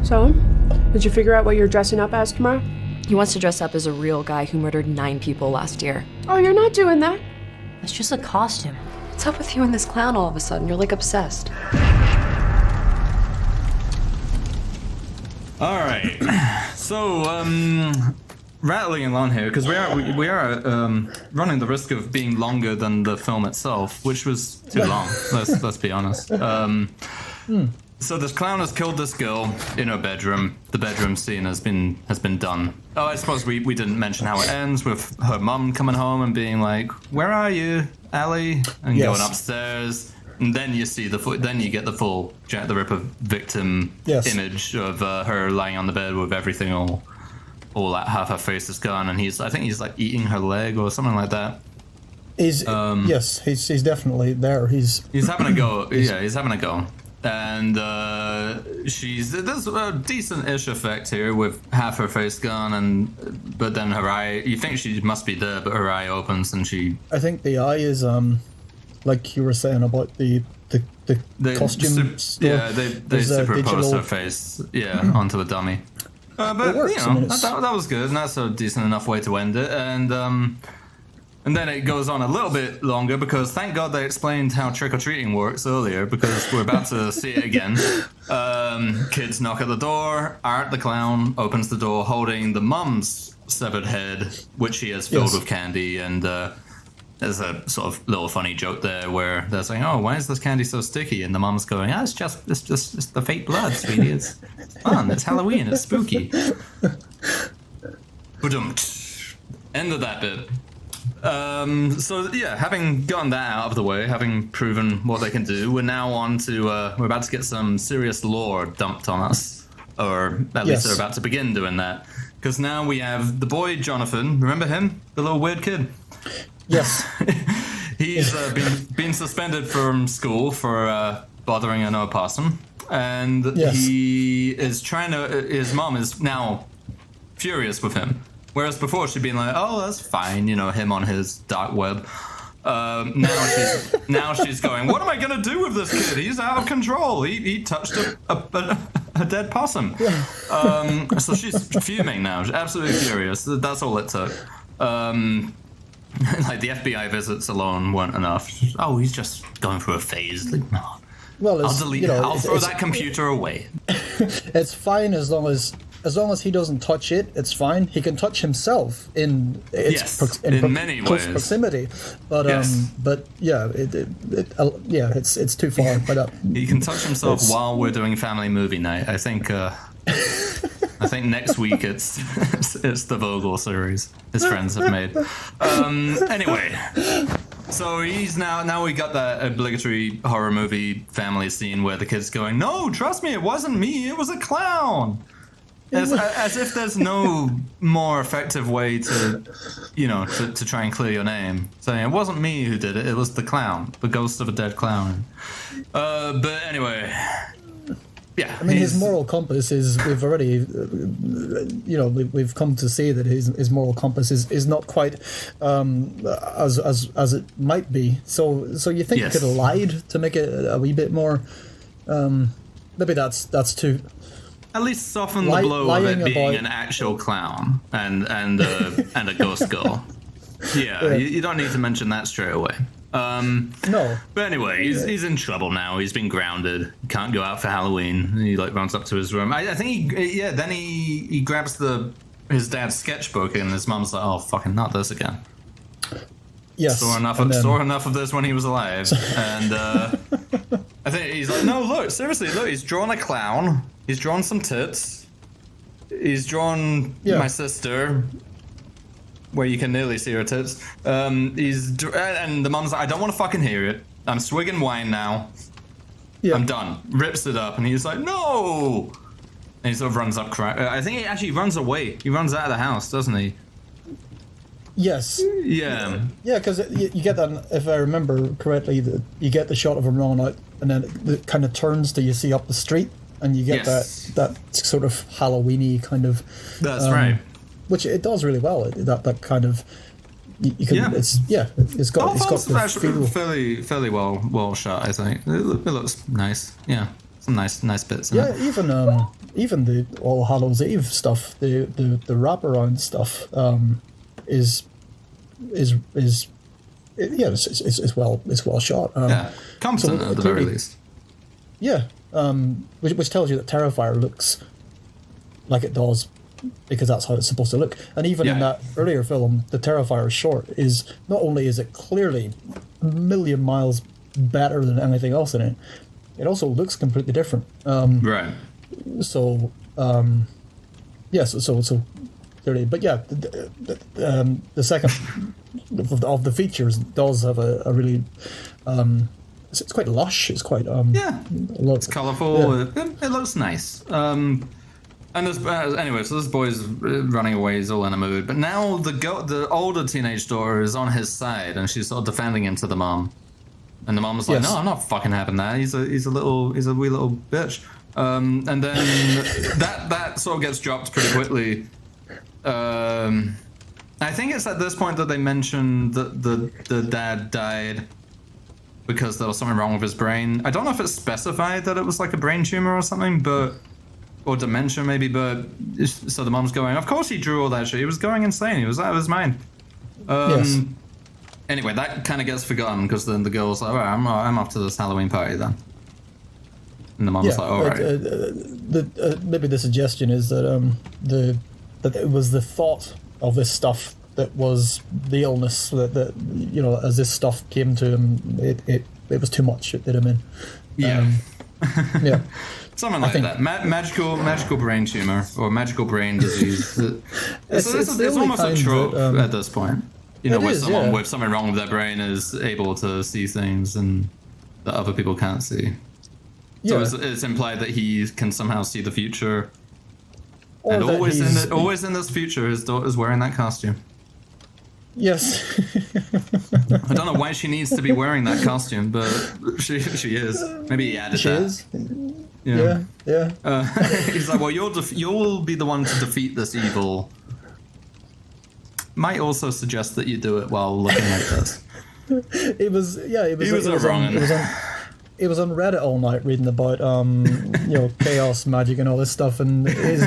So, did you figure out what you're dressing up as tomorrow? He wants to dress up as a real guy who murdered 9 people last year. Oh, you're not doing that. It's just a costume. What's up with you and this clown all of a sudden? You're like obsessed. All right. So, rattling along here because we are running the risk of being longer than the film itself, which was too long. Let's be honest. So this clown has killed this girl in her bedroom. The bedroom scene has been done. Oh, I suppose we didn't mention how it ends with her mum coming home and being like, "Where are you, Allie?" and going upstairs. And then you see then you get the full Jack the Ripper victim image of her lying on the bed with everything all that half her face is gone, and I think he's like eating her leg or something like that. He's definitely there. He's having a go. Yeah, he's having a go. And there's a decent-ish effect here with half her face gone, but then her eye. You think she must be dead, but her eye opens and she. I think the eye is like you were saying about the costume store. Yeah, they superposed her face onto a dummy. But works, you know that was good, and that's a decent enough way to end it. And then it goes on a little bit longer because thank God they explained how trick-or-treating works earlier, because we're about to see it again. Kids knock at the door. Art the clown opens the door holding the mum's severed head, which he has filled with candy. And there's a sort of little funny joke there where they're saying, "Oh, why is this candy so sticky?" And the mum's going, "Ah, it's just the fake blood, sweetie. It's fun. It's Halloween. It's spooky." End of that bit. So yeah, having gotten that out of the way, having proven what they can do, we're now on to we're about to get some serious lore dumped on us, or at least they're about to begin doing that, because now we have the boy Jonathan. Remember him, the little weird kid? Yes. He's been suspended from school for bothering an opossum, and he is trying to. His mom is now furious with him. Whereas before she'd been like, "Oh, that's fine," you know, him on his dark web. Now she's going, "What am I gonna do with this kid? He's out of control. He touched a dead possum." So she's fuming now. She's absolutely furious. That's all it took. Like the FBI visits alone weren't enough. Oh, he's just going through a phase. Like, no. Well, I'll delete it. I'll throw that computer away. It's fine as long as he doesn't touch it. It's fine. He can touch himself in many close ways. proximity. But it's too far. But he can touch himself while we're doing family movie night. I think. I think next week it's the Vogel series his friends have made. Anyway, so he's now we got that obligatory horror movie family scene where the kid's going, "No, trust me, it wasn't me. It was a clown." As if there's no more effective way to try and clear your name. Saying it wasn't me who did it. It was the clown, the ghost of a dead clown. But anyway. Yeah, I mean, his moral compass is, we've already, we've come to see that his moral compass is not quite as it might be. So you think he could have lied to make it a wee bit more, maybe that's too... At least soften the blow of it being an actual clown and a ghost girl. Yeah. You don't need to mention that straight away. No. But anyway, he's in trouble now. He's been grounded. He can't go out for Halloween. He runs up to his room. I think then he grabs his dad's sketchbook and his mum's like, "Oh, fucking not this again." Yes. Saw enough of this when he was alive. And I think he's like, "No, look, seriously, look, he's drawn a clown. He's drawn some tits. He's drawn my sister." Where you can nearly see her tits. And the mum's like, "I don't want to fucking hear it. I'm swigging wine now. I'm done." Rips it up, and he's like, "No!" And he sort of runs up crying. I think he actually runs away. He runs out of the house, doesn't he? Yes. Yeah. Yeah, because you get that, if I remember correctly, you get the shot of him running out, and then it kind of turns to you see up the street, and you get that sort of Halloween-y kind of... That's right. Which it does really well. That kind of you can. It's got the feel. Fairly well shot. I think it looks nice. Yeah, some nice bits. In it. Even even the All Hallows Eve stuff, the wraparound stuff, is well shot. Competent at the very least. Yeah, which tells you that Terrifier looks like it does, because that's how it's supposed to look. And even in that earlier film, the Terrifier short is not only is it clearly a million miles better than anything else in it, it also looks completely different. Right. So, so clearly, but yeah, the second of the features does have a really, it's quite lush. It's quite it's colourful. Yeah. It looks nice. And anyway, so this boy's running away. He's all in a mood. But now the older teenage daughter is on his side, and she's sort of defending him to the mom. And the mom's like, "No, I'm not fucking having that. He's a wee little bitch." And then that sort of gets dropped pretty quickly. I think it's at this point that they mention that the dad died because there was something wrong with his brain. I don't know if it's specified that it was like a brain tumor or something, or dementia maybe, but so the mom's going, of course he drew all that shit. He was going insane. He was out of his mind. Yes. Anyway, that kind of gets forgotten because then the girl's like, all right, I'm off to this Halloween party then. And the mom's like, all right. Maybe the suggestion is that that it was the thought of this stuff that was the illness that as this stuff came to him, it was too much. It did him in. Yeah. Yeah. Something like that. Magical brain tumor or magical brain disease. It's almost a trope at this point. Where someone with something wrong with their brain is able to see things and that other people can't see. So it's implied that he can somehow see the future. And always in this future, his daughter's wearing that costume. Yes. I don't know why she needs to be wearing that costume, but she is. Maybe he added that. Is. Yeah. He's like, well, you'll be the one to defeat this evil. Might also suggest that you do it while looking like this. He was on Reddit all night reading about chaos magic and all this stuff, and he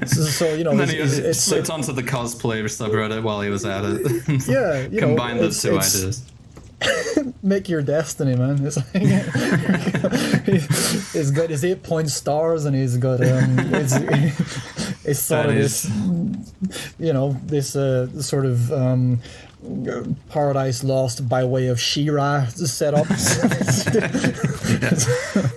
slipped onto the cosplay subreddit while he was at it. Yeah, combine those two ideas. Make your destiny, man. It's like, he's got his 8-point stars, and he's got it's sort of this, this sort of Paradise Lost by way of She-Ra setup.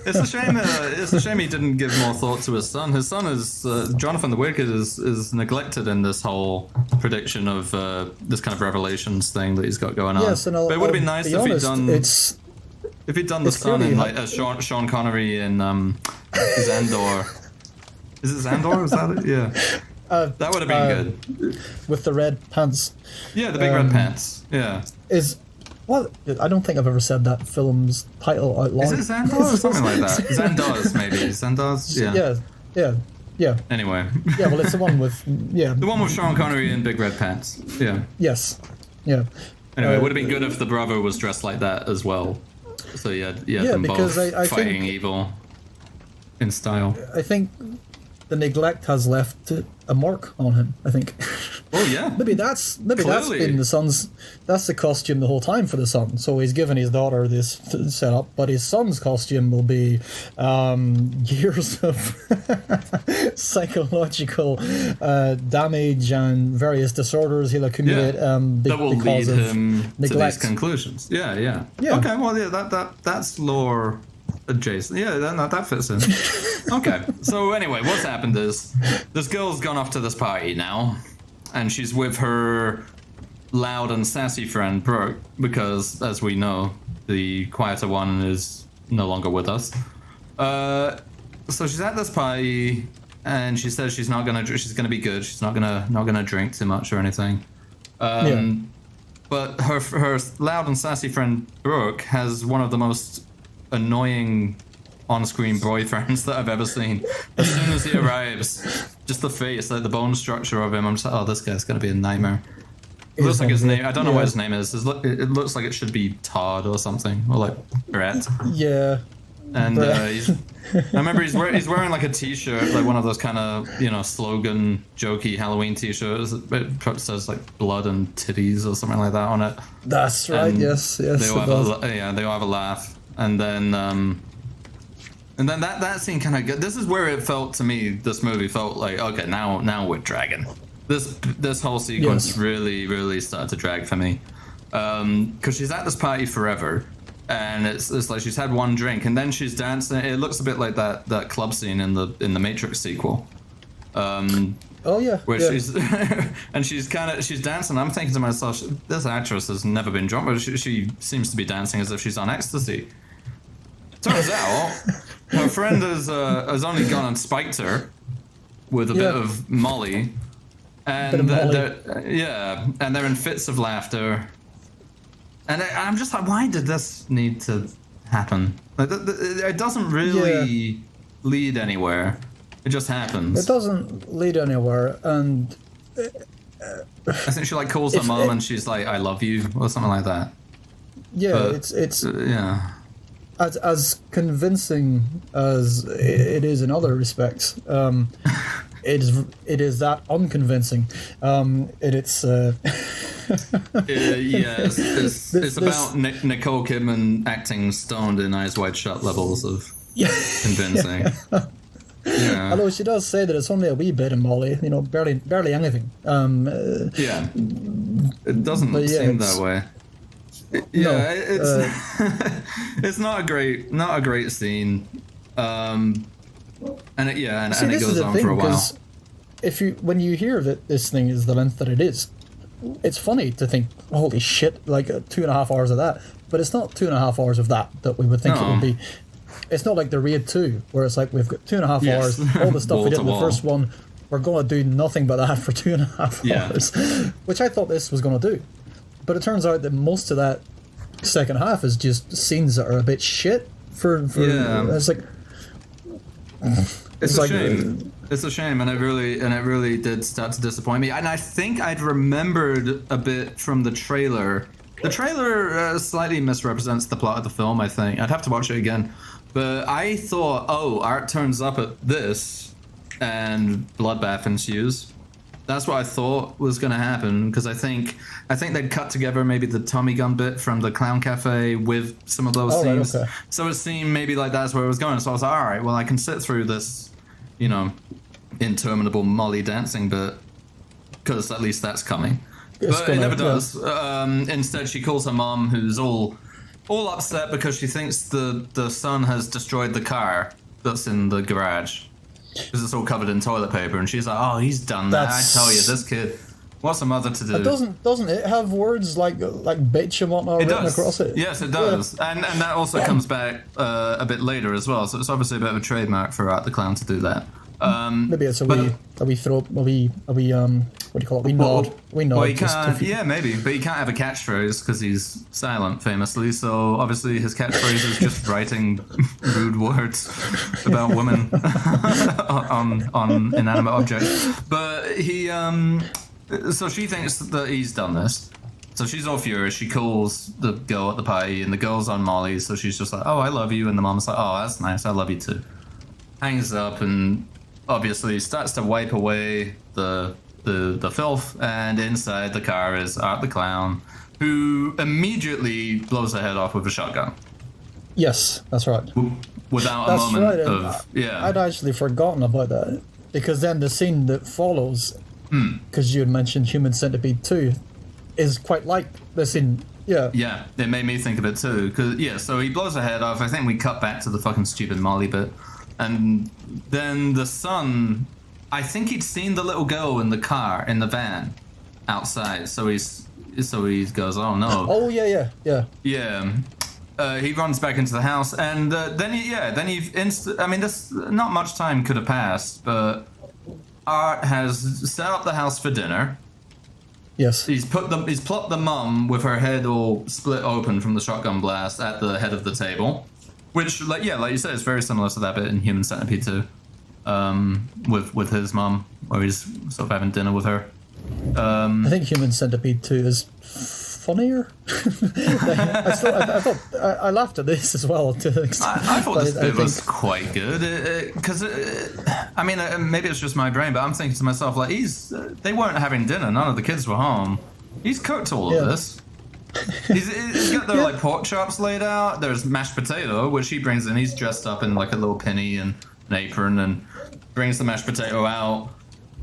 It's a shame he didn't give more thought to his son. His son is Jonathan the Wicked is neglected in this whole prediction of this kind of revelations thing that he's got going on. Yes, and but it would have been nice if he'd done the son in like Sean Connery in Xandor. Is it Xandor? Is that it? Yeah. That would have been good. With the red pants. Yeah, the big red pants. Yeah. I don't think I've ever said that film's title out loud. Is it Xandor or something like that? Xandars, maybe. Xandars? Yeah. Anyway. Yeah, well, it's the one with... Yeah. The one with Sean Connery in big red pants. Yeah. Yes. Yeah. Anyway, it would have been good if the brother was dressed like that as well. So you had them both fighting evil in style. I think the neglect has left a mark on him, I think. Oh yeah. maybe that's been the son's. That's the costume the whole time for the son. So he's given his daughter this setup, but his son's costume will be years of psychological damage and various disorders he'll accumulate that will because lead of him neglect. To these conclusions. Yeah. Okay, well, yeah, that's lore adjacent. Yeah, that fits in. Okay, so anyway, what's happened is this girl's gone off to this party now, and she's with her loud and sassy friend Brooke, because as we know, the quieter one is no longer with us. So she's at this party, and she says she's gonna be good. She's not gonna drink too much or anything. But her loud and sassy friend Brooke has one of the most annoying on-screen boyfriends that I've ever seen. As soon as he arrives, just the face, like the bone structure of him, I'm just like, oh, this guy's gonna be a nightmare. It looks like his name. I don't know what his name is. It looks like it should be Todd or something, or like Brett. Yeah. And I remember he's wearing like a T-shirt, like one of those kind of slogan jokey Halloween T-shirts. It says like blood and titties or something like that on it. That's right. And yes. They all have a laugh, and then that scene kind of. This is where it felt to me. This movie felt like, okay, now we're dragging. This whole sequence really started to drag for me, because she's at this party forever. And it's like she's had one drink and then she's dancing. It looks a bit like that club scene in the Matrix sequel. Where she's and she's dancing. I'm thinking to myself, this actress has never been drunk, but she seems to be dancing as if she's on ecstasy. Turns out her friend has only gone and spiked her with a bit of Molly, and they're in fits of laughter. And I'm just like, why did this need to happen? Like, it doesn't really lead anywhere. It just happens. It doesn't lead anywhere, and I think she like calls her mom and she's like, "I love you" or something like that. Yeah, but, it's as convincing as it is in other respects. It is that unconvincing. It's about Nicole Kidman acting stoned in Eyes Wide Shut levels of convincing. Yeah. Although she does say that it's only a wee bit in Molly, barely anything. It doesn't seem that way. It's not a great scene. And it goes on for a while. When you hear that this thing is the length that it is, it's funny to think, holy shit, like 2.5 hours of that. But it's not 2.5 hours of that we would think it would be. It's not like the Raid 2, where it's like we've got 2.5 hours, all the stuff we did in the first one, we're going to do nothing but that for 2.5 hours, which I thought this was going to do. But it turns out that most of that second half is just scenes that are a bit shit. It's like... It's a shame. It's a shame, and it really did start to disappoint me. And I think I'd remembered a bit from the trailer. The trailer slightly misrepresents the plot of the film, I think. I'd have to watch it again. But I thought, Art turns up at this, and bloodbath ensues. That's what I thought was going to happen, because I think they'd cut together maybe the Tommy gun bit from the Clown Cafe with some of those scenes. Right, okay. So it seemed maybe like that's where it was going. So I was like, all right, well, I can sit through this, interminable Molly dancing bit, because at least that's coming. But it never does. Instead, she calls her mom, who's all upset because she thinks the son has destroyed the car that's in the garage. Because it's all covered in toilet paper, and she's like, "Oh, he's done that." I tell you, this kid, what's a mother to do? Doesn't it have words like bitch and whatnot written across it? Yes, it does, and that also comes back a bit later as well. So it's obviously a bit of a trademark for Art the Clown to do that. Maybe it's a wee throat, what do you call it? We nod. Well, he can't, maybe, but he can't have a catchphrase because he's silent, famously. So obviously his catchphrase is just writing rude words about women on inanimate objects. But he, so she thinks that he's done this. So she's all furious. She calls the girl at the party, and the girl's on Molly. So she's just like, "Oh, I love you," and the mom's like, "Oh, that's nice. I love you too." Hangs up and obviously starts to wipe away the filth, and inside the car is Art the Clown, who immediately blows her head off with a shotgun. Yes, that's right. Without a moment of... Yeah. I'd actually forgotten about that, because then the scene that follows, because you had mentioned Human Centipede 2, is quite like the scene. Yeah. Yeah, it made me think of it too. So he blows her head off. I think we cut back to the fucking stupid Molly bit. And then the son, I think he'd seen the little girl in the car, in the van, outside. So he goes, "Oh no!" Oh yeah. He runs back into the house, and this not much time could have passed, but Art has set up the house for dinner. Yes. He's plopped the mum with her head all split open from the shotgun blast at the head of the table. Which, like you said, is very similar to that bit in Human Centipede 2, with his mum, where he's sort of having dinner with her. I think Human Centipede 2 is funnier. I thought I laughed at this as well to an extent. I thought this But bit was quite good because I mean maybe it's just my brain, but I'm thinking to myself like they weren't having dinner. None of the kids were home. He's cooked all of this. He's got their like pork chops laid out. There's mashed potato, which he brings in. He's dressed up in like a little penny and an apron, and brings the mashed potato out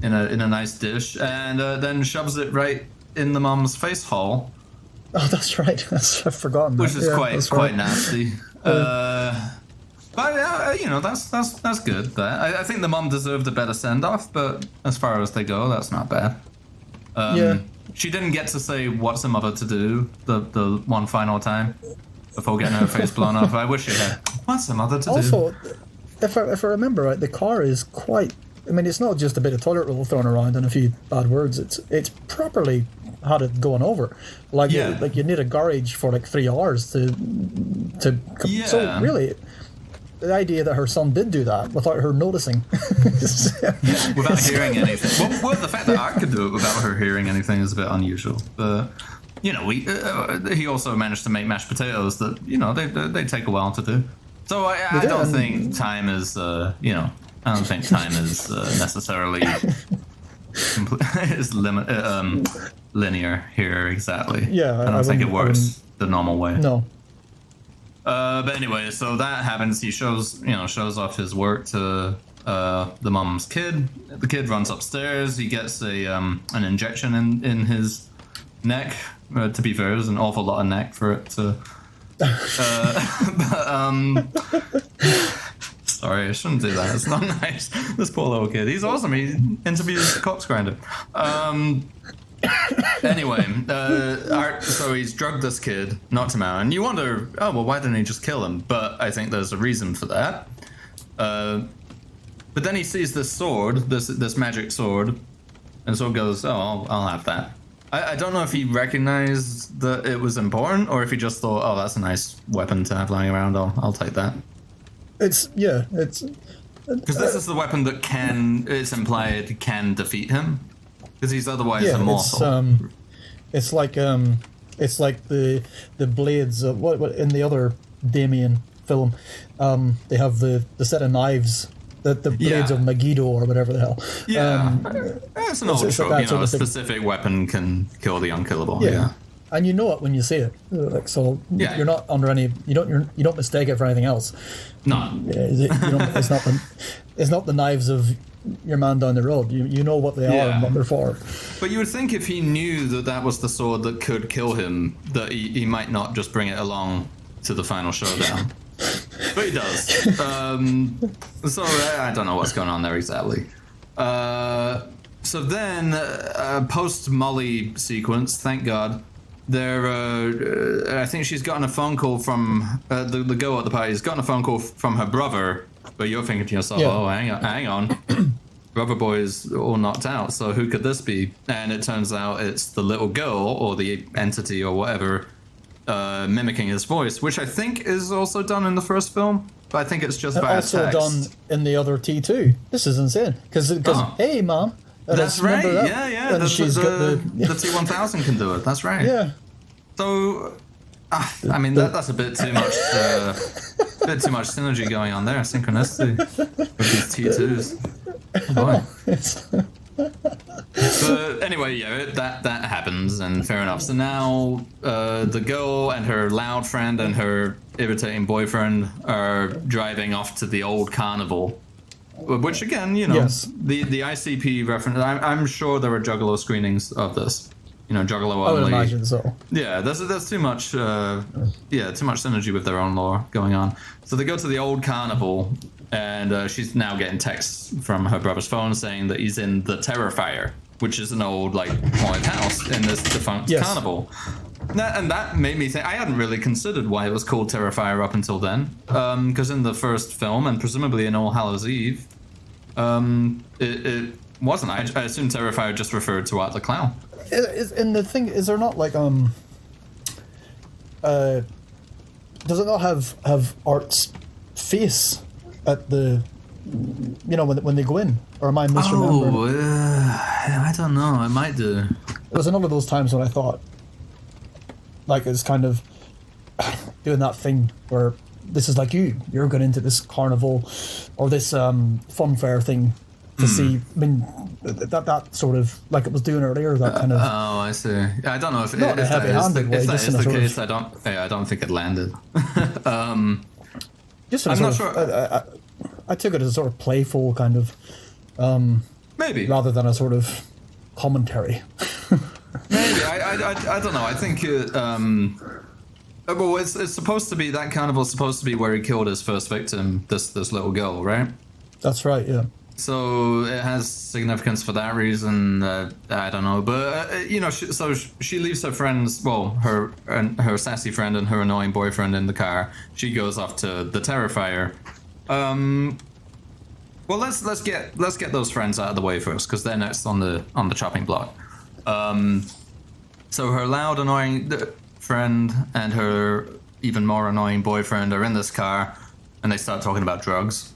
in a nice dish, and then shoves it right in the mum's face hole. Oh, that's right. I've forgotten. Which is that. quite nasty. But you know that's good. I think the mum deserved a better send off, but as far as they go, that's not bad. She didn't get to say what's a mother to do the one final time before getting her face blown off. I wish she had. What's a mother to do? Also, if I remember right, the car is quite. I mean, it's not just a bit of toilet roll thrown around and a few bad words. It's properly had it going over. Like you need a garage for like 3 hours to. Yeah. So really, the idea that her son did do that without her noticing. Without hearing anything. Well, the fact that I could do it without her hearing anything is a bit unusual. But you know, he also managed to make mashed potatoes that they take a while to do. So I don't think time is I don't think time is necessarily linear here exactly. Yeah, I don't think it works the normal way. No. But anyway, so that happens. He shows off his work to the mum's kid. The kid runs upstairs. He gets an injection in his neck. To be fair, there's an awful lot of neck for it to. Sorry, I shouldn't do that. It's not nice. This poor little kid. He's awesome. He interviews the corpse grinder. Anyway, so he's drugged this kid, knocked him out, and you wonder, oh well, why didn't he just kill him? But I think there's a reason for that. But then he sees this sword, this magic sword, and so goes, oh, I'll have that. I don't know if he recognized that it was important, or if he just thought, oh, that's a nice weapon to have lying around. I'll take that. It's because this is the weapon that it's implied can defeat him. Because he's otherwise immortal. It's like the blades of what in the other Damien film. They have the set of knives, the blades of Megiddo or whatever the hell. Yeah, it's an old trope. A specific weapon can kill the unkillable. Yeah. And you know it when you see it. You're not under any. You don't mistake it for anything else. No. It's not the knives of your man down the road. You know what they are and what they're for. But you would think if he knew that was the sword that could kill him, that he might not just bring it along to the final showdown. But he does. So I don't know what's going on there exactly. So then, post Molly sequence, thank God, I think she's gotten a phone call from the girl at the party has gotten a phone call from her brother. But you're thinking to yourself, oh, hang on. Brother boy is all knocked out, so who could this be? And it turns out it's the little girl, or the entity, or whatever, mimicking his voice, which I think is also done in the first film, but I think it's just by text. Also done in the other T2. This is insane. Because hey, Mom. That's right, yeah. And she's got the T1000 can do it, that's right. Yeah. So, I mean, that's a bit too much... bit too much synergy going on there, synchronicity with these T2s. Oh boy. But anyway, that happens, and fair enough. So now the girl and her loud friend and her irritating boyfriend are driving off to the old carnival, which again, the ICP reference. I'm sure there are Juggalo screenings of this. Juggalo only. I would imagine so. Yeah, there's too much. Too much synergy with their own lore going on. So they go to the old carnival, and she's now getting texts from her brother's phone saying that he's in the Terrifier, which is an old haunted house in this defunct carnival. And that made me think. I hadn't really considered why it was called Terrifier up until then, because in the first film and presumably in All Hallows Eve, it wasn't. I assume Terrifier just referred to Art the Clown. And the thing is, there not does it not have Art's face at the when they go in, or am I misremembering? I don't know. It might do. It was another of those times when I thought like it's kind of doing that thing where this is like you're going into this carnival or this fun fair thing to see. I mean, that sort of like it was doing earlier. That kind of. Oh, I see. I don't know if Not in a heavy-handed way, if that just is in a the sort of- case. I don't think it landed. Just in a I'm not sort sure. of, I took it as a sort of playful kind of, Maybe. rather than a sort of commentary. Maybe. I don't know. I think well, it's supposed to be that carnival's supposed to be where he killed his first victim, this little girl, right? That's right. Yeah. So it has significance for that reason. I don't know, but you know, she leaves her friends, well, her sassy friend and her annoying boyfriend in the car. She goes off to the Terrifier. Well, let's get those friends out of the way first, because they're next on the chopping block. So her loud, annoying friend and her even more annoying boyfriend are in this car, and they start talking about drugs.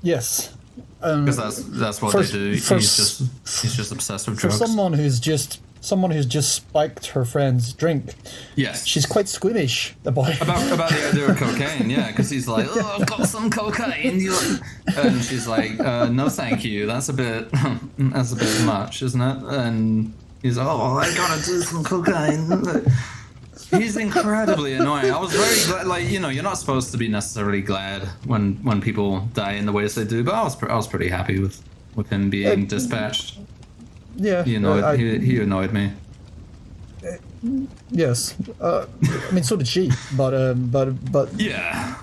Yes. Because that's what they do. He's just obsessed with drugs. For someone who's just spiked her friend's drink, Yes. she's quite squeamish about about the idea of cocaine, yeah, because he's like, oh, I've got some cocaine, and she's like, no, thank you. That's a bit much, isn't it? And he's like, oh, I gotta do some cocaine. He's incredibly annoying. I was very glad, like, you know, you're not supposed to be necessarily glad when people die in the ways they do, but I was pretty happy with him being dispatched. Yeah. He annoyed me. Yes. I mean, so did she. But Yeah.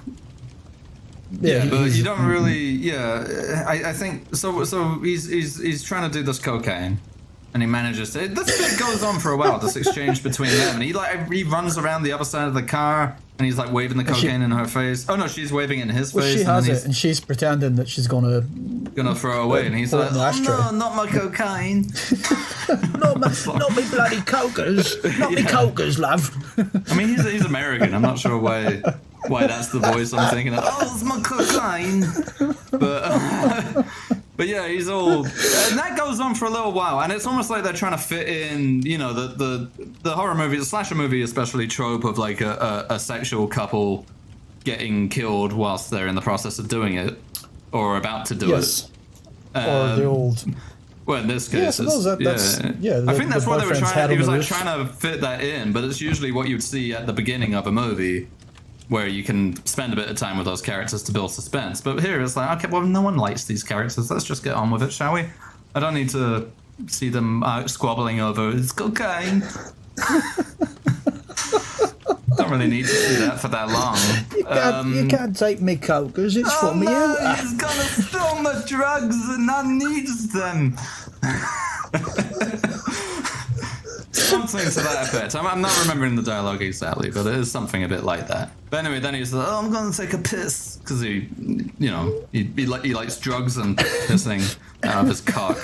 yeah. But he's- you don't really. Yeah, I think so. So he's trying to do this cocaine, and he manages to. This bit goes on for a while. This exchange between them, and he runs around the other side of the car, and he's like waving the cocaine in her face. Oh no, she's waving it in his Well, face. she and has then it, and she's pretending that she's gonna. gonna throw away, and he's Pull it like, in the "Oh ashtray." no, not my cocaine." Not me bloody cokers, not me cokers, love. I mean, he's American. I'm not sure why that's the voice I'm thinking of. Oh, it's my cocaine. But yeah, he's all, and that goes on for a little while, and it's almost like they're trying to fit in, you know, the horror movie, the slasher movie, especially trope of like a sexual couple getting killed whilst they're in the process of doing it or about to do Yes. it. Or the old. Well, in this Yeah, I case, suppose it's, that's yeah. I think that's what they were boyfriend's trying. head He on was the like roof. trying to fit that in, but it's usually what you'd see at the beginning of a movie, where you can spend a bit of time with those characters to build suspense. But here it's like, okay, well, no one likes these characters. Let's just get on with it, shall we? I don't need to see them out squabbling over it's cocaine. Don't really need to see that for that long. You can't take me cokers. It's Oh from you. no, he's gonna steal my drugs and I need them. Something to that effect. I'm not remembering the dialogue exactly, but it is something a bit like that. But anyway, then he's like, "Oh, I'm gonna take a piss," because he likes drugs and pissing out of his cock,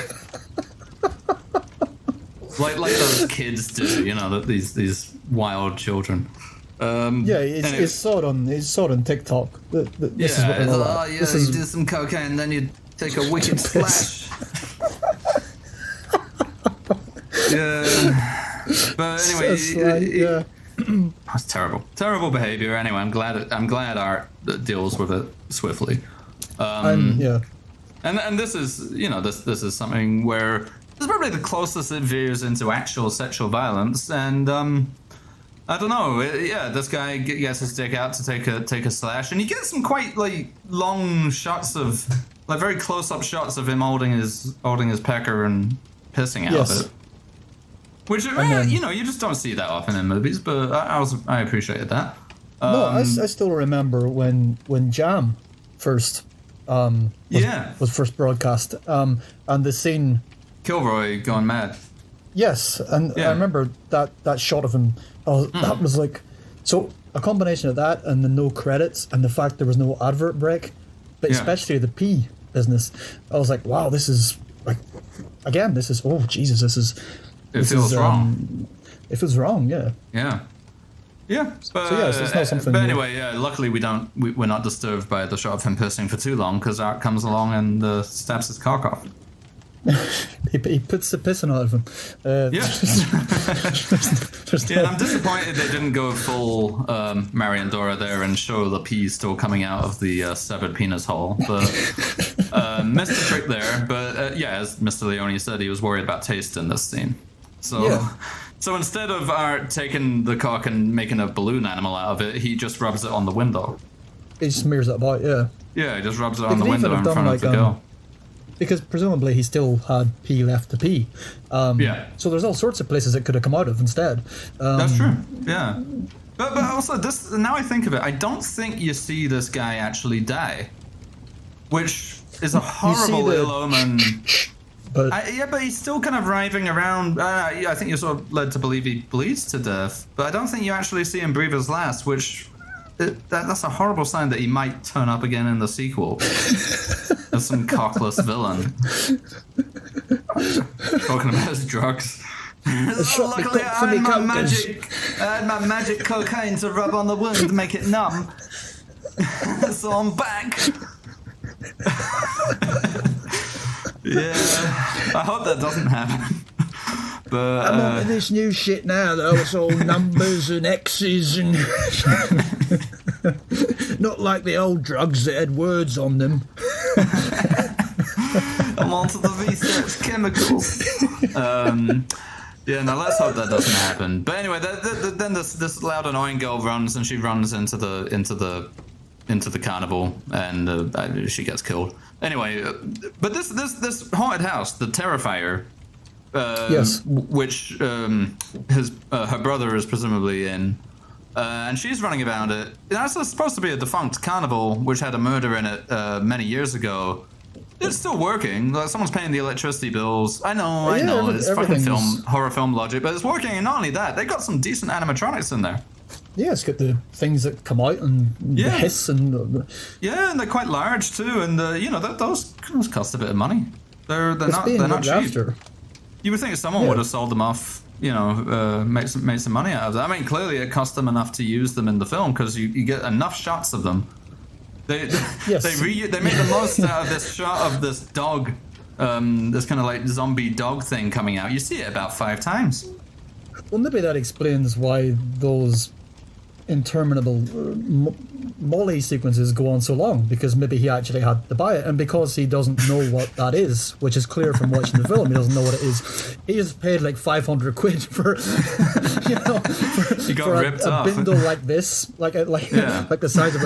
like those kids do, you know, that these wild children. Yeah, it's saw it on TikTok. This is what they're all oh about. yeah, This you is do some cocaine, then you take a wicked splash. Yeah. But anyway, It's like, yeah. that's terrible behavior. Anyway, I'm glad art deals with it swiftly. Yeah. And this is, you know, this is something where it's probably the closest it veers into actual sexual violence. And I don't know. Yeah, this guy gets his dick out to take a slash, and you get some quite like long shots of like very close up shots of him holding his pecker and pissing out Yes. of it. Which, then- you know, you just don't see that often in movies, but I appreciated that. No, I still remember when Jam first was first broadcast, and the scene. Kilroy going mad. Yes, and Yeah. I remember that shot of him. Oh, that was like so a combination of that and the no credits and the fact there was no advert break, but Yeah. especially the P business. I was like, wow, this is like again, this is oh Jesus, this is. It feels wrong. It feels wrong, yeah. Yeah. Yeah, but, So, yes, it's not something but new. anyway, yeah. Luckily, we're not disturbed by the shot of him pissing for too long because Art comes along and stabs his cock off. He puts the pissing out of him. Yeah. Yeah, I'm disappointed they didn't go full Mariandora there and show the pee still coming out of the severed penis hole. But missed the trick there. But yeah, as Mr. Leone said, he was worried about taste in this scene. So, so instead of Art taking the cock and making a balloon animal out of it, he just rubs it on the window. He smears it about, yeah. Yeah, he just rubs it on the window in front of the girl. Because presumably he still had pee left to pee. Yeah. So there's all sorts of places it could have come out of instead. That's true. Yeah. But also, this. Now I think of it, I don't think you see this guy actually die, which is a horrible ill omen. But but he's still kind of writhing around. I think you're sort of led to believe he bleeds to death, but I don't think you actually see him breathe his last, which that's a horrible sign that he might turn up again in the sequel as some cockless villain. Talking about his drugs. Luckily, I had my magic cocaine to rub on the wound to make it numb. So I'm back. Yeah, I hope that doesn't happen. But I'm on to this new shit now, though. It's all numbers and X's and not like the old drugs that had words on them. I'm onto the research chemicals. Yeah, no, let's hope that doesn't happen. But anyway, then this loud annoying girl runs, and she runs into the carnival, and she gets killed. Anyway, but this haunted house, the Terrifier, yes, which her brother is presumably in, and she's running around it. That's supposed to be a defunct carnival which had a murder in it many years ago. It's still working. Like, someone's paying the electricity bills. I know. It's fucking horror film logic, but it's working. And not only that, they got some decent animatronics in there. Yeah, it's got the things that come out and the hiss and. Yeah, and they're quite large too, and those cost a bit of money. They're not cheap. After. You would think someone would have sold them off. Made some money out of that. I mean, clearly it cost them enough to use them in the film because you get enough shots of them. They made the most out of this shot of this dog, this kind of like zombie dog thing coming out. You see it about 5 times. Well, maybe that explains why those interminable Molly sequences go on so long, because maybe he actually had to buy it, and because he doesn't know what that is, which is clear from watching the film, he doesn't know what it is. He just paid like 500 quid for, a bindle like this, like the size of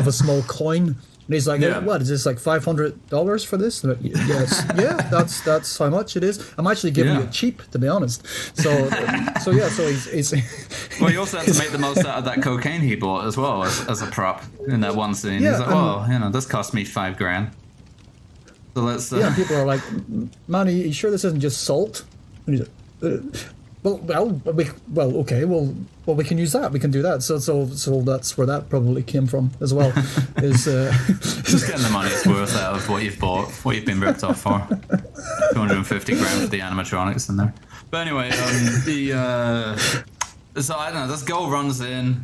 a small coin. And he's like, what is this, like $500 for this? And yes, that's how much it is. I'm actually giving it cheap, to be honest. So he's well, he also had to make the most out of that cocaine he bought as well as a prop in that one scene. Yeah, he's like, well, this cost me $5,000. So let's. And people are like, man, are you sure this isn't just salt? And he's like, we can use that. We can do that. So that's where that probably came from as well. Is just getting the money's worth out of what you've bought, what you've been ripped off for. 250 grand for the animatronics in there. But anyway, so I don't know. This girl runs in.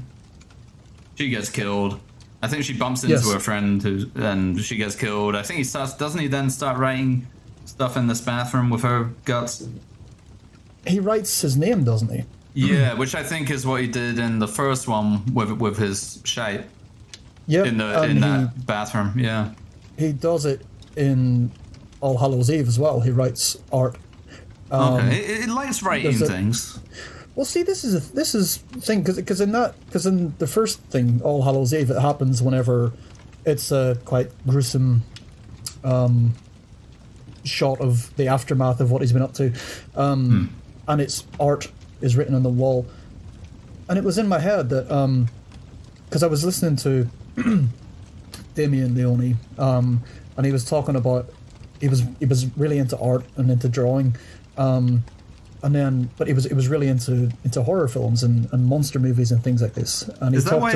She gets killed. I think she bumps into her friend and she gets killed. I think doesn't he then start writing stuff in this bathroom with her guts? He writes his name, doesn't he? Yeah, which I think is what he did in the first one with his shite. Yeah, in that bathroom. Yeah, he does it in All Hallows Eve as well. He writes art. Okay, it likes writing things. Well, see, this is the thing because in the first thing, All Hallows Eve, it happens whenever it's a quite gruesome shot of the aftermath of what he's been up to, and it's art is written on the wall, and it was in my head that because I was listening to Damien Leone, and he was talking about he was really into art and into drawing, but he was really into horror films and monster movies and things like this. And is that why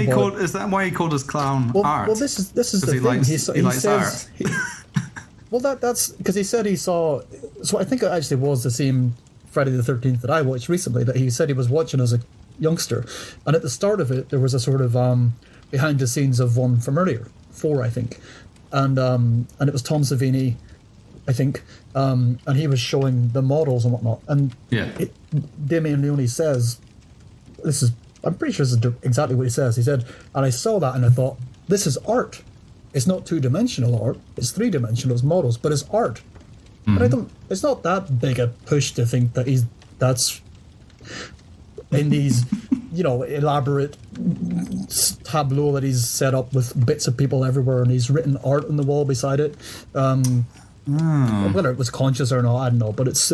he called his clown art? Well, this is the thing. He likes art. Well, that's because he said he saw. So I think it actually was the same Friday the 13th that I watched recently that he said he was watching as a youngster, and at the start of it there was a sort of behind the scenes of one from earlier, 4 I think, and it was Tom Savini I think, and he was showing the models and whatnot. And Yeah. Damien Leone says, I'm pretty sure this is exactly what he says. He said, and I saw that and I thought, this is art. It's not 2-dimensional art. It's 3-dimensional. It's models, but it's art. But it's not that big a push to think that that's in these, elaborate tableau that he's set up with bits of people everywhere, and he's written art on the wall beside it. Whether it was conscious or not, I don't know. But it's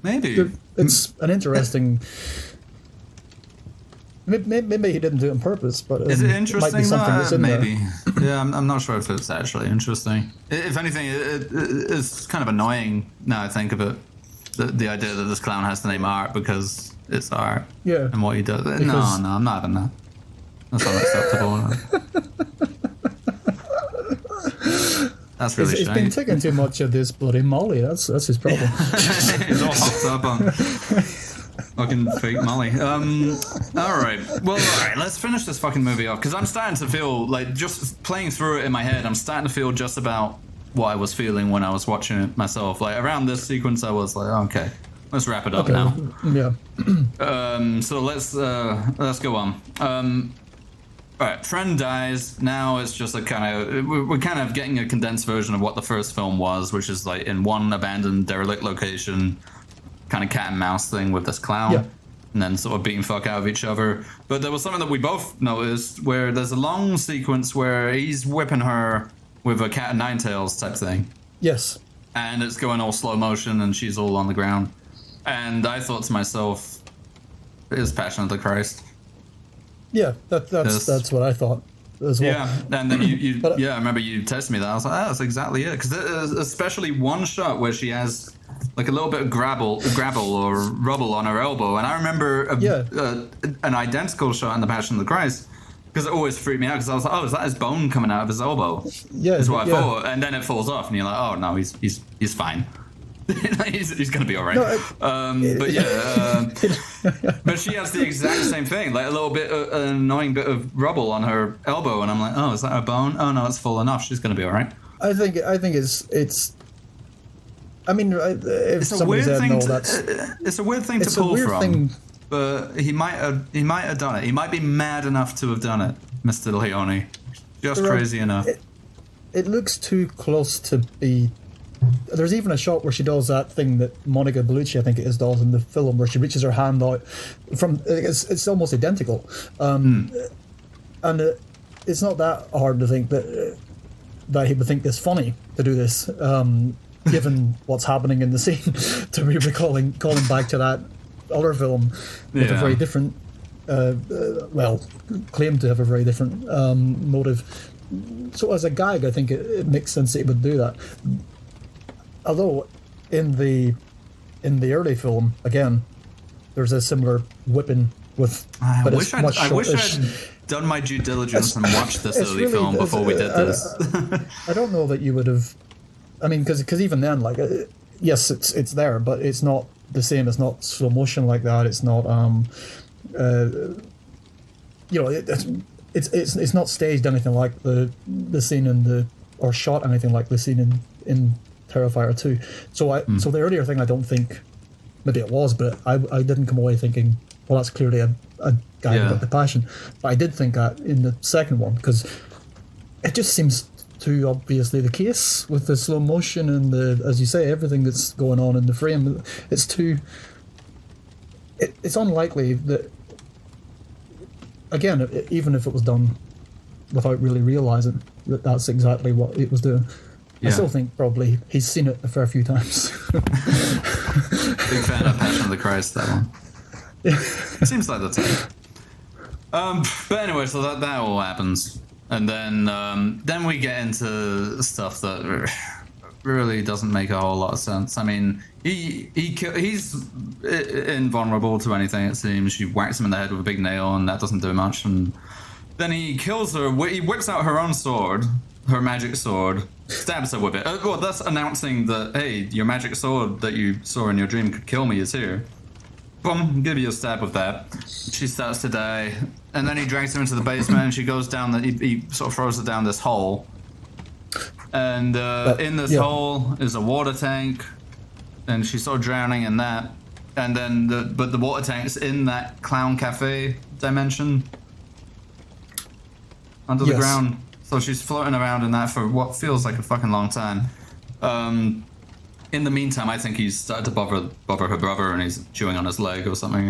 Maybe it's an interesting. Maybe he didn't do it on purpose, but is it might interesting? be something that's in there. Maybe. Yeah, I'm not sure if it's actually interesting. If anything, it's kind of annoying now I think of it. The idea that this clown has to name art because it's art. Yeah. And what he does. No, I'm not having that. That's unacceptable. That's really He's been taking too much of this bloody Molly. That's his problem. He's all hopped up on fucking fake Molly. All right. Well, all right. Let's finish this fucking movie off because I'm starting to feel like just playing through it in my head. I'm starting to feel just about what I was feeling when I was watching it myself. Like around this sequence, I was like, okay, let's wrap it up now. Yeah. So let's go on. All right, friend dies. Now it's just we're kind of getting a condensed version of what the first film was, which is like in one abandoned derelict location, kind of cat and mouse thing with this clown, and then sort of beating fuck out of each other. But there was something that we both noticed where there's a long sequence where he's whipping her with a cat and nine tails type thing. Yes. And it's going all slow motion, and she's all on the ground. And I thought to myself, it is Passion of the Christ. Yeah, that's what I thought as well. Yeah, and then I remember you texted me that. I was like, that's exactly it. Because there's especially one shot where she has like a little bit of grabble or rubble on her elbow, and I remember an identical shot in the Passion of the Christ. Because it always freaked me out. Because I was like, oh, is that his bone coming out of his elbow? Yeah, is what I thought. And then it falls off, and you're like, oh no, he's fine. he's gonna be all right. But she has the exact same thing, like a little bit, an annoying bit of rubble on her elbow, and I'm like, oh, is that her bone? Oh no, it's full enough. She's gonna be all right. I think it's. I mean, if it's a somebody weird said thing. no, that's it's a weird thing to pull from. But he might have done it. He might be mad enough to have done it, Mr. Leone. Just crazy enough. It looks too close to be. There's even a shot where she does that thing that Monica Bellucci, I think it is, does in the film, where she reaches her hand out from. It's almost identical, and it's not that hard to think that he would think this funny to do this, given what's happening in the scene. To be calling back to that other film with a very different, claimed to have a very different motive. So as a gag, I think it makes sense that he would do that. Although, in the early film, again, there's a similar whipping with. I wish I'd done my due diligence and watched this early film before we did this. I don't know that you would have. I mean, because even then, like, yes, it's there, but it's not the same. It's not slow motion like that. It's not. It's not staged anything like the scene or shot anything like the scene in Terrifier 2. So the earlier thing, I don't think, maybe it was, but I didn't come away thinking, well, that's clearly a guy about the passion. But I did think that in the second one, because it just seems too obviously the case with the slow motion and as you say, everything that's going on in the frame. It's too. It's unlikely that. Again, even if it was done without really realizing that that's exactly what it was doing. I still think probably he's seen it a fair few times. Big fan of Passion of the Christ, that one. It seems like that's it. But anyway, so that all happens. And then we get into stuff that really doesn't make a whole lot of sense. I mean, he's invulnerable to anything, it seems. She whacks him in the head with a big nail, and that doesn't do much. And then he kills her. He whips out her own sword, her magic sword, stabs her with it. Well, that's announcing that, hey, your magic sword that you saw in your dream could kill me is here. Boom, give you a stab with that. She starts to die. And then he drags her into the basement, and she goes down, he sort of throws her down this hole. And in this hole is a water tank, and she's sort of drowning in that. And then the water tank's in that clown cafe dimension under the ground. So she's floating around in that for what feels like a fucking long time. In the meantime, I think he's started to bother her brother, and he's chewing on his leg or something.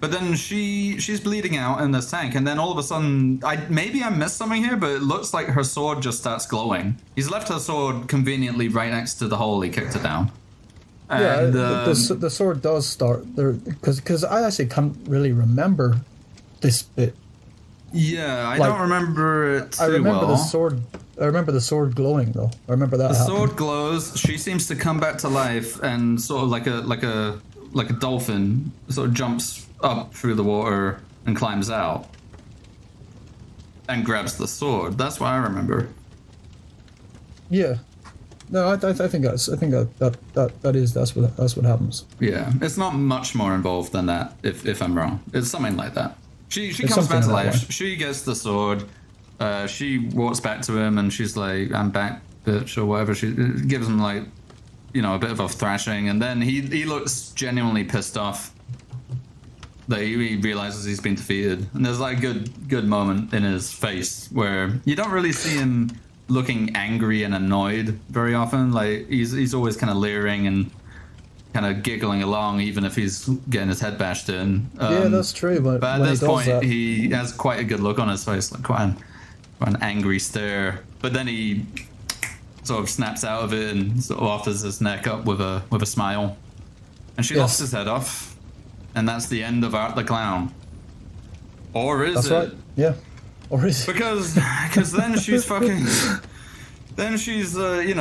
But then she's bleeding out in this tank, and then all of a sudden, maybe I missed something here, but it looks like her sword just starts glowing. He's left her sword conveniently right next to the hole he kicked it down. And, the sword does start there, because I actually can't really remember this bit. Yeah, I don't remember it too well. I remember the sword glowing though. I remember that. The sword glows. She seems to come back to life, and sort of like a dolphin, sort of jumps up through the water and climbs out, and grabs the sword. That's what I remember. Yeah. No, I think that's what happens. Yeah, it's not much more involved than that. If I'm wrong, it's something like that. She comes back to life. She gets the sword. She walks back to him, and she's like, "I'm back, bitch," or whatever. She gives him like, a bit of a thrashing, and then he looks genuinely pissed off. That he realizes he's been defeated, and there's like a good moment in his face where you don't really see him looking angry and annoyed very often. Like he's always kind of leering and kind of giggling along, even if he's getting his head bashed in. Yeah, that's true. But at this point, he has quite a good look on his face, like quite an angry stare. But then he sort of snaps out of it and sort of offers his neck up with a smile, and she lops his head off, and that's the end of Art the Clown. Or is that's it? Right. Yeah. Or is it? Because then she's fucking. Then she's,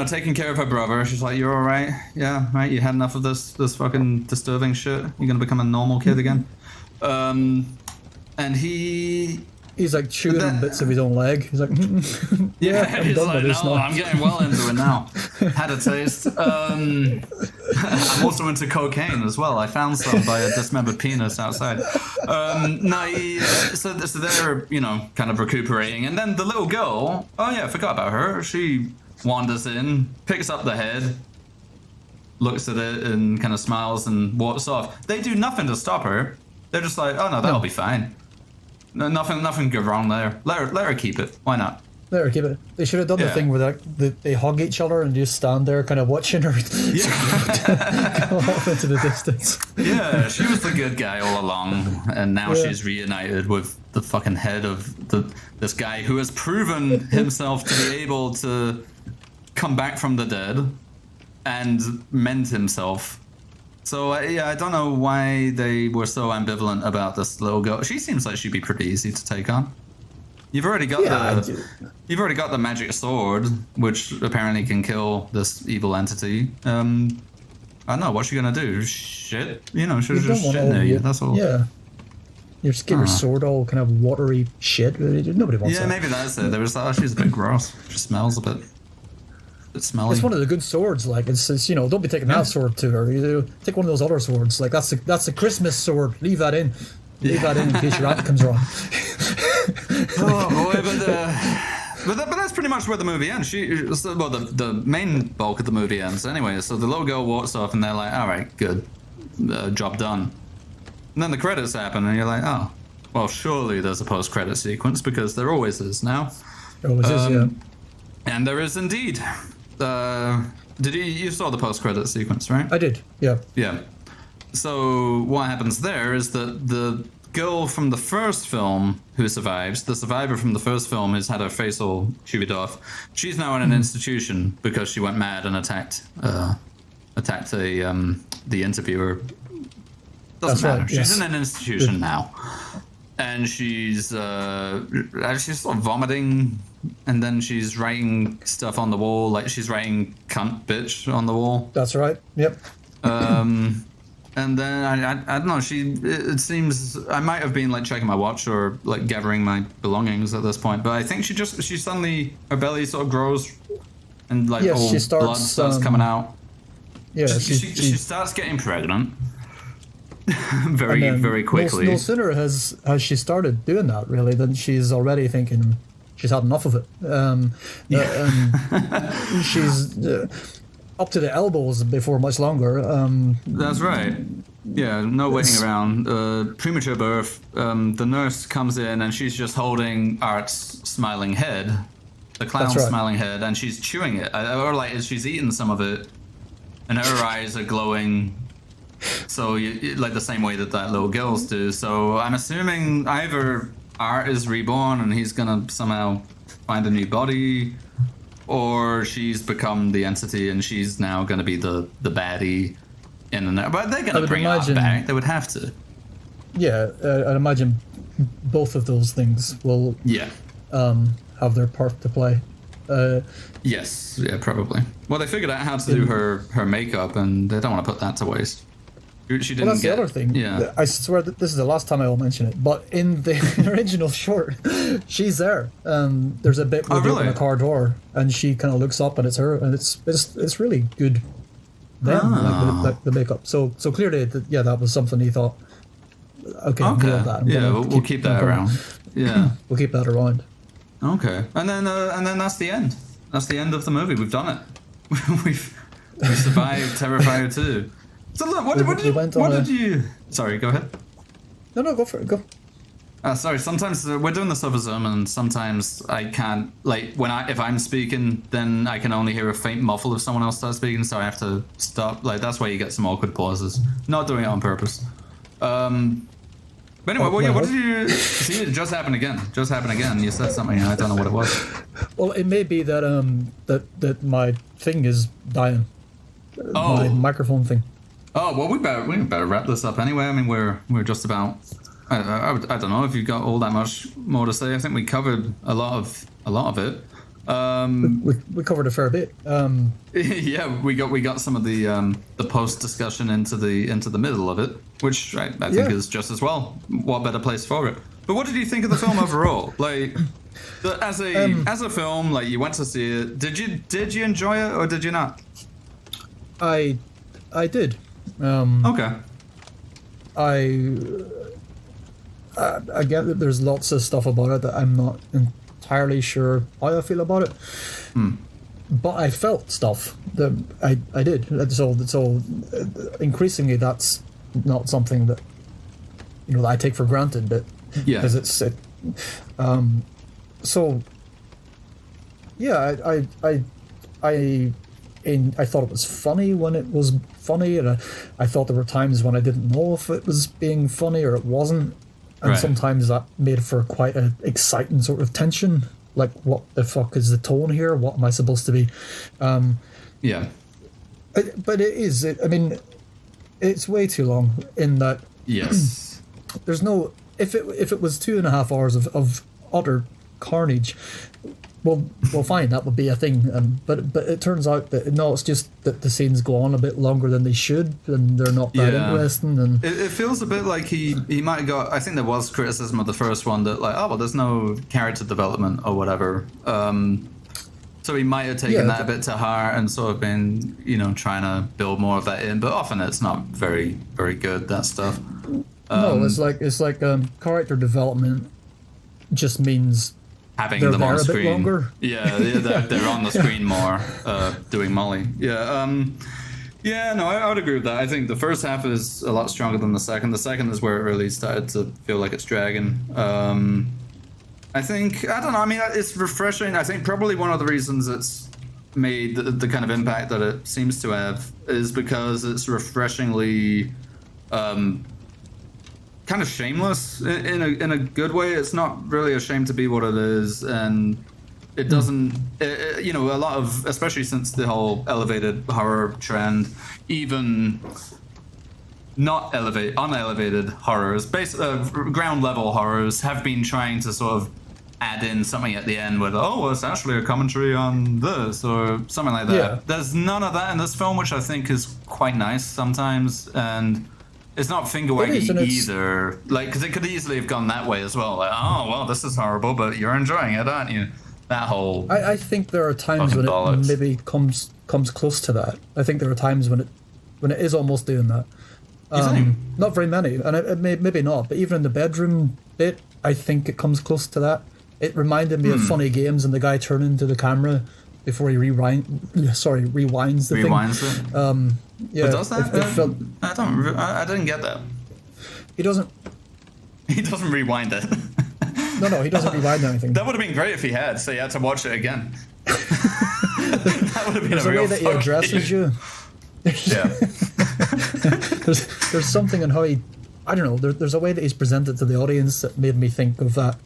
taking care of her brother. She's like, "You're all right? Yeah, right. You had enough of this fucking disturbing shit. You're gonna become a normal kid again." And he's like chewing bits of his own leg. He's like, "Yeah, I'm he's done like, with this no, now." I'm getting well into it now. Had a taste. I'm also into cocaine as well. I found some by a dismembered penis outside. So they're, kind of recuperating. And then the little girl, oh yeah, I forgot about her. She wanders in, picks up the head, looks at it and kind of smiles and walks off. They do nothing to stop her. They're just like, "Oh no, that'll be fine. No, nothing go wrong there. Let her keep it. Why not?" Let her keep it. They should have done the thing where they hug each other and just stand there kind of watching her go off into the distance. Yeah, she was the good guy all along, and now she's reunited with the fucking head of this guy who has proven himself to be able to come back from the dead and mend himself. So I don't know why they were so ambivalent about this little girl. She seems like she'd be pretty easy to take on. You've already got the magic sword, which apparently can kill this evil entity. I don't know, what's she gonna do? Shit, she'll just shit near you. That's all. Yeah, you just get your sword all kind of watery shit. Nobody wants that. Yeah, maybe that's it. There was that. She's a bit gross. She smells a bit smelly. It's one of the good swords. Like it's don't be taking that sword to her. Take one of those other swords. Like that's a Christmas sword. Leave that in. Leave that in case your aunt comes around. Oh boy, but that's pretty much where the movie ends. The main bulk of the movie ends anyway. So the little girl walks off, and they're like, "All right, good, job done." And then the credits happen, and you're like, "Oh, well, surely there's a post-credit sequence because there always is now." There always is, yeah. And there is indeed. You saw the post-credit sequence, right? I did. Yeah. Yeah. So what happens there is that the girl from the first film who survives, the survivor from the first film who's had her face all chewed off, she's now in an institution because she went mad and attacked the interviewer. Doesn't matter. Right, she's in an institution now, and she's sort of vomiting, and then she's writing stuff on the wall, like she's writing "cunt bitch" on the wall. That's right. Yep. And then I don't know. It seems I might have been like checking my watch or like gathering my belongings at this point, but I think she suddenly her belly sort of grows and like blood starts coming out. Yeah, she starts getting pregnant very quickly. No sooner has she started doing that really than she's already thinking she's had enough of it. She's up to the elbows before much longer. That's right. Yeah, no waiting around. Premature birth. The nurse comes in and she's just holding Art's smiling head, the clown's right. smiling head, and she's chewing it, or like she's eating some of it, and her eyes are glowing. So, like the same way that little girl's do. So I'm assuming either Art is reborn and he's gonna somehow find a new body, or she's become the entity and she's now gonna be the baddie in the net. But they're gonna bring Art back. They would have to. Yeah, I'd imagine both of those things will have their part to play. Yes, yeah, probably. Well, they figured out how to do her makeup, and they don't want to put that to waste. She didn't Well, that's the other thing. Yeah. I swear that this is the last time I will mention it, but in the original short, she's there. There's a bit where they open a car door, and she kind of looks up, and it's her, and it's really good. Then, like the makeup. So clearly, that was something he thought. Okay. Nailed that. We'll keep that around. Yeah, we'll keep that around. Okay, and then that's the end. That's the end of the movie. We've done it. We've survived Terrifier 2. So look, what did you? Sorry, go ahead. No, go for it. Go. Sorry. Sometimes we're doing this over Zoom, and sometimes I can't. Like if I'm speaking, then I can only hear a faint muffle if someone else starts speaking, so I have to stop. Like that's why you get some awkward pauses. Not doing it on purpose. But anyway, what did you see? It just happened again. You said something, and I don't know what it was. Well, it may be that that my thing is dying. My microphone thing. Oh well, we better wrap this up anyway. I mean, we're just about. I don't know if you've got all that much more to say. I think we covered a lot of it. We covered a fair bit. Yeah, we got some of the post discussion into the middle of it, which I think is just as well. What better place for it? But what did you think of the film overall? Like, as a film, like you went to see it. Did you enjoy it or did you not? I did. Okay. I get that there's lots of stuff about it that I'm not entirely sure how I feel about it. But I felt stuff that I did. So increasingly that's not something that that I take for granted. But because I thought it was funny when it was funny, and I thought there were times when I didn't know if it was being funny or it wasn't. And sometimes that made for quite an exciting sort of tension. Like, what the fuck is the tone here? What am I supposed to be? But it is. I mean, it's way too long in that. Yes. There's no. If it was 2.5 hours of utter carnage, well, fine, that would be a thing. But it turns out that no, it's just that the scenes go on a bit longer than they should, and they're not that interesting. And it feels a bit like he might have got. I think there was criticism of the first one that like, oh well, there's no character development or whatever. So he might have taken that a bit to heart and sort of been trying to build more of that in. But often it's not very very good, that stuff. No, it's like character development just means having they're them there on a bit screen. longer. They're on the screen more, doing Molly. No, I would agree with that. I think the first half is a lot stronger than the second. The second is where it really started to feel like it's dragging. I don't know. I mean, it's refreshing. I think probably one of the reasons it's made the kind of impact that it seems to have is because it's refreshingly kind of shameless in a good way. It's not really ashamed to be what it is, and it doesn't. A lot of, especially since the whole elevated horror trend, even not unelevated horrors, ground level horrors have been trying to sort of add in something at the end with, well, it's actually a commentary on this or something like that. Yeah. There's none of that in this film, which I think is quite nice sometimes, and it's not finger wagging either. Like, because it could easily have gone that way as well. Like, oh well, this is horrible, but you're enjoying it, aren't you? That whole. I think there are times when it maybe comes close to that. I think there are times when it is almost doing that. Not very many, and maybe not. But even in the bedroom bit, I think it comes close to that. It reminded me of Funny Games and the guy turning to the camera before he rewinds the thing. Rewinds it. Yeah, But does that? it felt, I didn't get that. he doesn't. He doesn't rewind it. No, he doesn't rewind anything. That would have been great if he had, so you had to watch it again. That would have been There's a a real way that he fuck addresses you. Yeah. There's something in how he, I don't know. There's a way that he's presented to the audience that made me think of that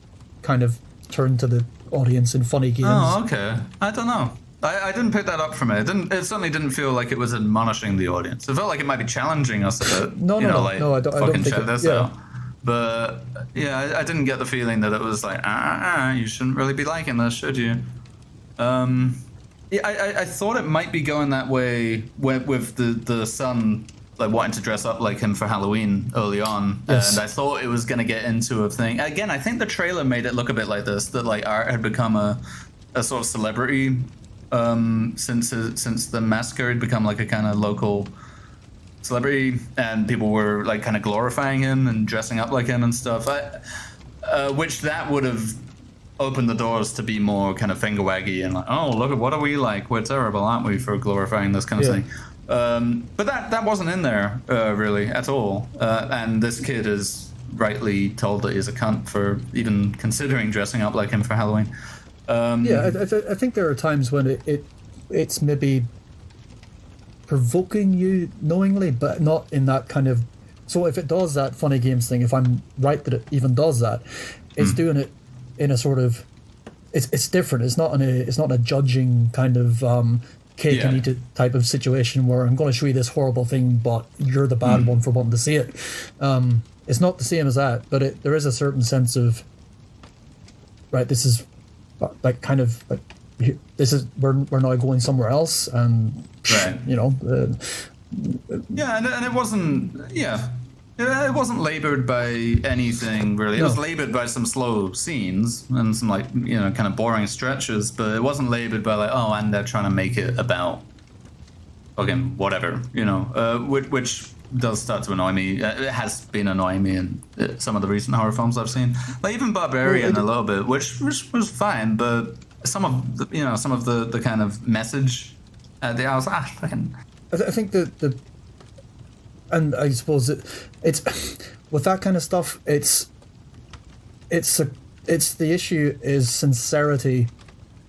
kind of turn to the audience in Funny Games. Oh, okay. I don't know. I didn't pick that up from it. It certainly didn't feel like it was admonishing the audience. It felt like it might be challenging us a bit. No, like, I don't fucking think check it- this yeah. out. But yeah, I didn't get the feeling that it was like, you shouldn't really be liking this, should you? Yeah, I thought it might be going that way with the son like wanting to dress up like him for Halloween early on, Yes. and I thought it was going to get into a thing. Again, I think the trailer made it look a bit like this, that like Art had become a sort of celebrity since the massacre had become like a kind of local celebrity, and people were like kind of glorifying him and dressing up like him and stuff. Which that would have opened the doors to be more kind of finger waggy and like, oh, look at what are we like? We're terrible, aren't we, for glorifying this kind of thing? But that wasn't in there really at all. And this kid is rightly told that he's a cunt for even considering dressing up like him for Halloween. Yeah, I think there are times when it's maybe provoking you knowingly, but not in that kind of. So if it does that Funny Games thing, if I'm right that it even does that, it's doing it in a sort of. It's different. It's not a judging kind of cake and eat it type of situation where I'm going to show you this horrible thing, but you're the bad one for wanting to see it. It's not the same as that, but there is a certain sense of. Right, this is like kind of like this is we're now going somewhere else, and Right. you know. Yeah, and it wasn't. Yeah, it wasn't labored by anything really. It was No. labored by some slow scenes and some like kind of boring stretches, but it wasn't labored by like, oh, and they're trying to make it about fucking whatever, which does start to annoy me. It has been annoying me in some of the recent horror films I've seen, like even Barbarian a little bit, which was fine, but some of the kind of message. I was fucking. I think and I suppose it's with that kind of stuff. It's the issue is sincerity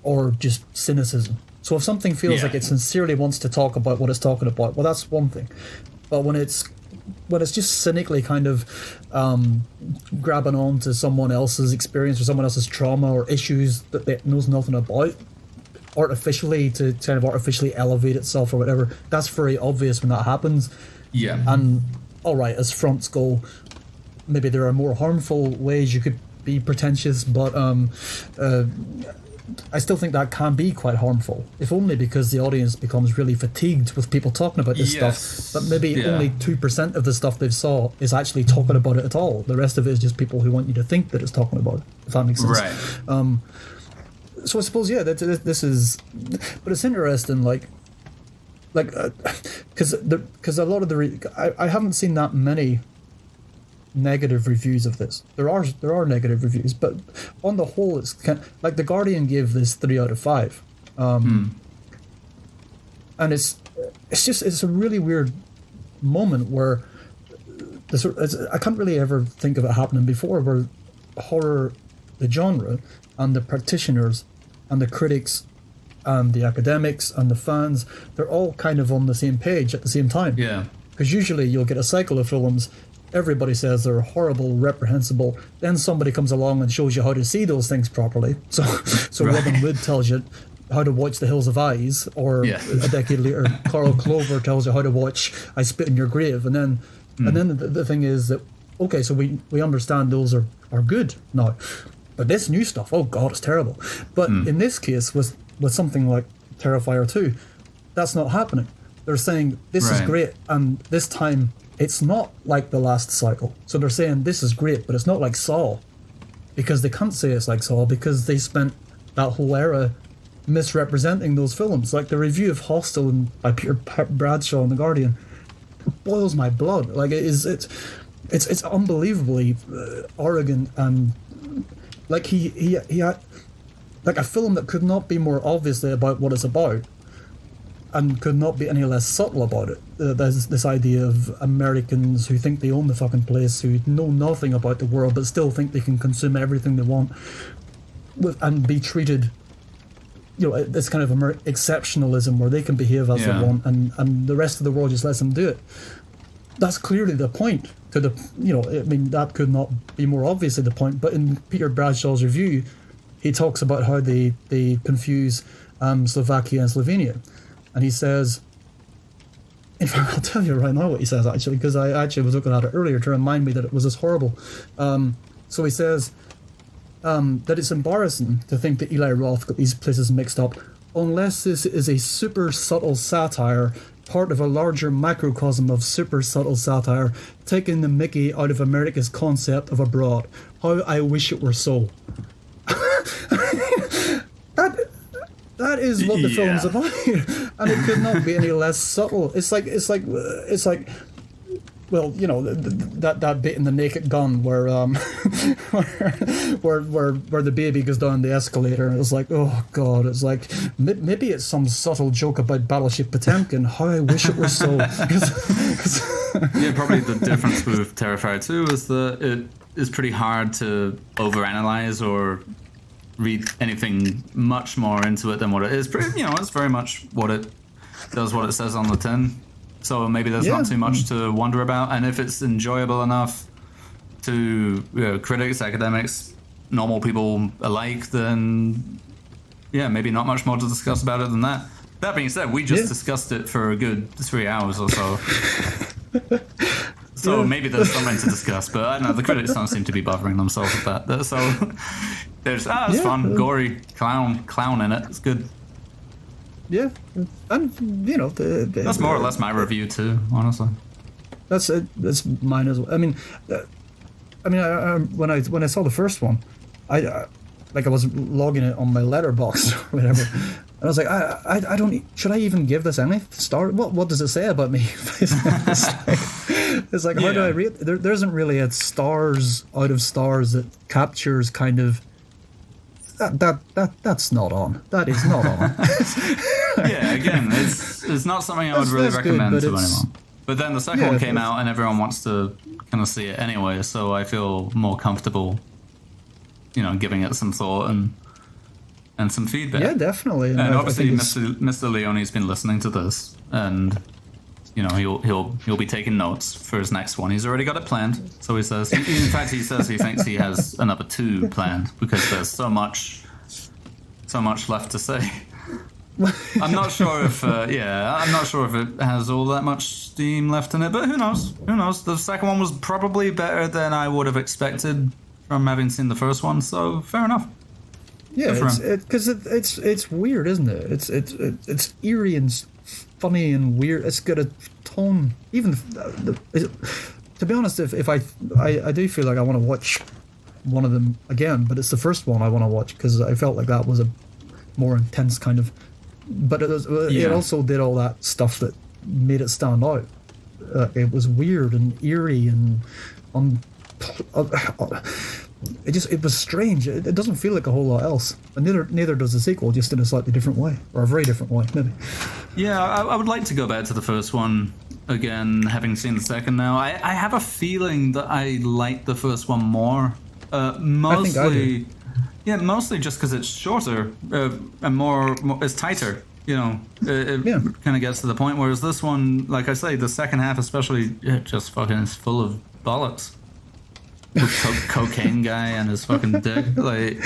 or just cynicism. So if something feels like it sincerely wants to talk about what it's talking about, well, that's one thing. But when it's just cynically kind of grabbing on to someone else's experience or someone else's trauma or issues that they knows nothing about, artificially to kind of artificially elevate itself or whatever, that's very obvious when that happens. Yeah. And all right, as fronts go, maybe there are more harmful ways you could be pretentious, but I still think that can be quite harmful, if only because the audience becomes really fatigued with people talking about this stuff. But maybe only 2% of the stuff they've saw is actually talking about it at all. The rest of it is just people who want you to think that it's talking about it, if that makes sense. Right. So I suppose, yeah, this is, but it's interesting, because a lot of I haven't seen that many negative reviews of this. There are negative reviews, but on the whole, it's kind of, like The Guardian gave this 3 out of 5, and it's a really weird moment where I can't really ever think of it happening before, where horror, the genre, and the practitioners, and the critics, and the academics, and the fans, they're all kind of on the same page at the same time. Yeah. Because usually you'll get a cycle of films, everybody says they're horrible, reprehensible, then somebody comes along and shows you how to see those things properly. So Robin Hood tells you how to watch The Hills of Eyes, or a decade later, Carl Clover tells you how to watch I Spit in Your Grave, and then the thing is that, okay, so we understand those are good now. But this new stuff, oh God, it's terrible. But in this case, with something like Terrifier 2, that's not happening. They're saying, this is great, and this time, it's not like the last cycle. So they're saying, this is great, but it's not like Saw. Because they can't say it's like Saw, because they spent that whole era misrepresenting those films. Like the review of Hostel by Peter Bradshaw in The Guardian boils my blood. Like it's unbelievably arrogant and like he had, like a film that could not be more obviously about what it's about, and could not be any less subtle about it. There's this idea of Americans who think they own the fucking place, who know nothing about the world, but still think they can consume everything they want, and be treated, this kind of exceptionalism where they can behave as they want, and the rest of the world just lets them do it. That's clearly the point. That could not be more obviously the point. But in Peter Bradshaw's review, he talks about how they confuse Slovakia and Slovenia. And he says, in fact, I'll tell you right now what he says, actually, because I actually was looking at it earlier to remind me that it was this horrible. So he says that it's embarrassing to think that Eli Roth got these places mixed up, unless this is a super subtle satire, part of a larger microcosm of super subtle satire, taking the mickey out of America's concept of abroad. How I wish it were so. That is what the film's about, and it could not be any less subtle. It's like, well, that bit in The Naked Gun where where the baby goes down the escalator, and it's like, oh god, it's like maybe it's some subtle joke about Battleship Potemkin. How I wish it were so. Yeah, probably the difference with Terrifier 2 is that it is pretty hard to overanalyze or read anything much more into it than what it is. It's very much what it does, what it says on the tin. So maybe there's not too much to wonder about. And if it's enjoyable enough to critics, academics, normal people alike, then maybe not much more to discuss about it than that. That being said, we just discussed it for a good 3 hours or so. So maybe there's something to discuss, but I don't know, the critics don't seem to be bothering themselves with that. So there's it's fun, gory, clown in it. It's good. Yeah, and that's more or less my review too, honestly. That's mine as well. I mean, when I saw the first one, I was logging it on my letterbox or whatever, and I was like, I don't, should I even give this any star? What does it say about me? It's like how do I rate? There isn't really a stars out of stars that captures kind of. That's not on. That is not on. Yeah, again, it's not something I would really recommend to anyone. But then the second one came out, and everyone wants to kind of see it anyway. So I feel more comfortable, giving it some thought and some feedback. Yeah, definitely. And obviously, Mr. Leone's been listening to this, and he'll be taking notes for his next one. He's already got it planned. So he says, in fact, he says he thinks he has another 2 planned because there's so much left to say. I'm not sure if it has all that much steam left in it, but who knows? The second one was probably better than I would have expected from having seen the first one. So fair enough. Yeah, because it's weird, isn't it? It's eerie and funny and weird. It's got a tone. Even to be honest, if I do feel like I want to watch one of them again, but it's the first one I want to watch because I felt like that was a more intense kind of. But it also did all that stuff that made it stand out. It was weird and eerie and it was strange. It doesn't feel like a whole lot else, and neither does the sequel, just in a slightly different way, or a very different way, maybe. Yeah, I would like to go back to the first one again, having seen the second now. I have a feeling that I like the first one more. Mostly, I think I do. Yeah, mostly just because it's shorter and more it's tighter. It kind of gets to the point. Whereas this one, like I say, the second half especially, it just fucking is full of bollocks. Cocaine guy and his fucking dick. Like,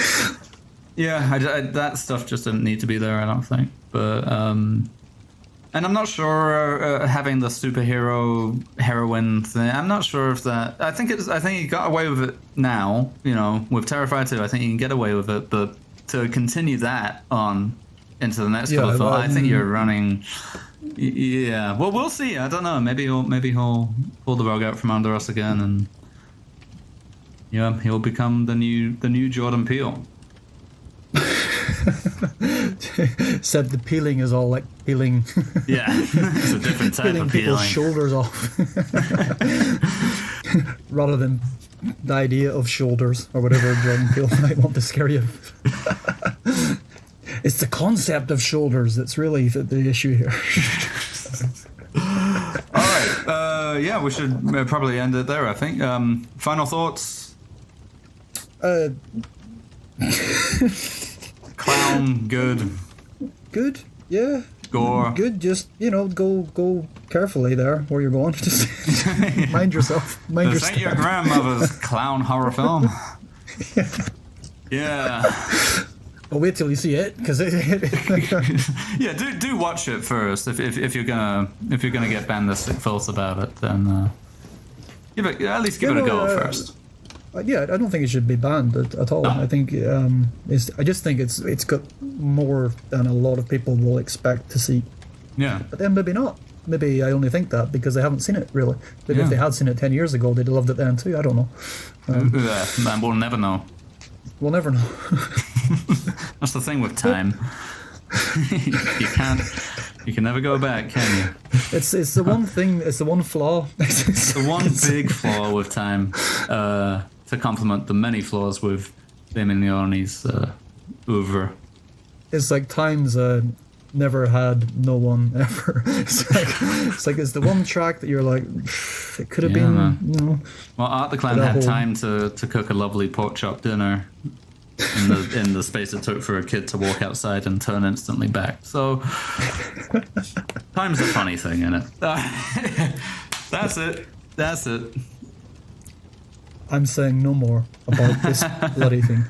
yeah, that stuff just didn't need to be there, I don't think. But and I'm not sure having the superhero heroine thing. I'm not sure if that. I think he got away with it now. With Terrifier 2, I think you can get away with it. But to continue that on into the next couple of films, I think you're running. Yeah, well, we'll see. I don't know. Maybe he'll pull the rug out from under us again, and he'll become the new Jordan Peele. Said the peeling is all like peeling. Yeah, it's a different type peeling of people's peeling. shoulders off, rather than the idea of shoulders or whatever Jordan Peele might want to scare you. It's the concept of shoulders that's really the issue here. All right. Yeah, we should probably end it there, I think. Final thoughts? Clown, good. Good, yeah. Gore. Good, just, go carefully there where you're going. Just mind yourself. Mind your This ain't your grandmother's clown horror film. Yeah. Well, wait till you see it, because Yeah, do watch it first if you're gonna get bandistic thoughts about it, then at least give it a go first. Yeah, I don't think it should be banned at all. I think I just think it's got more than a lot of people will expect to see. Yeah. But then maybe not. Maybe I only think that because they haven't seen it really. Maybe if they had seen it 10 years ago, they'd have loved it then too. I don't know. And we'll never know. We'll never know. That's the thing with time. You can never go back, can you? It's the one thing. It's the one flaw. The one big flaw with time, to complement the many flaws with Damien Leone's oeuvre. It's like time's never had no one ever. It's the one track that you're like, it could have been. Well, Art the Clown had time to cook a lovely pork chop dinner in the space it took for a kid to walk outside and turn instantly back. So time's a funny thing, isn't it? That's it. I'm saying no more about this bloody thing.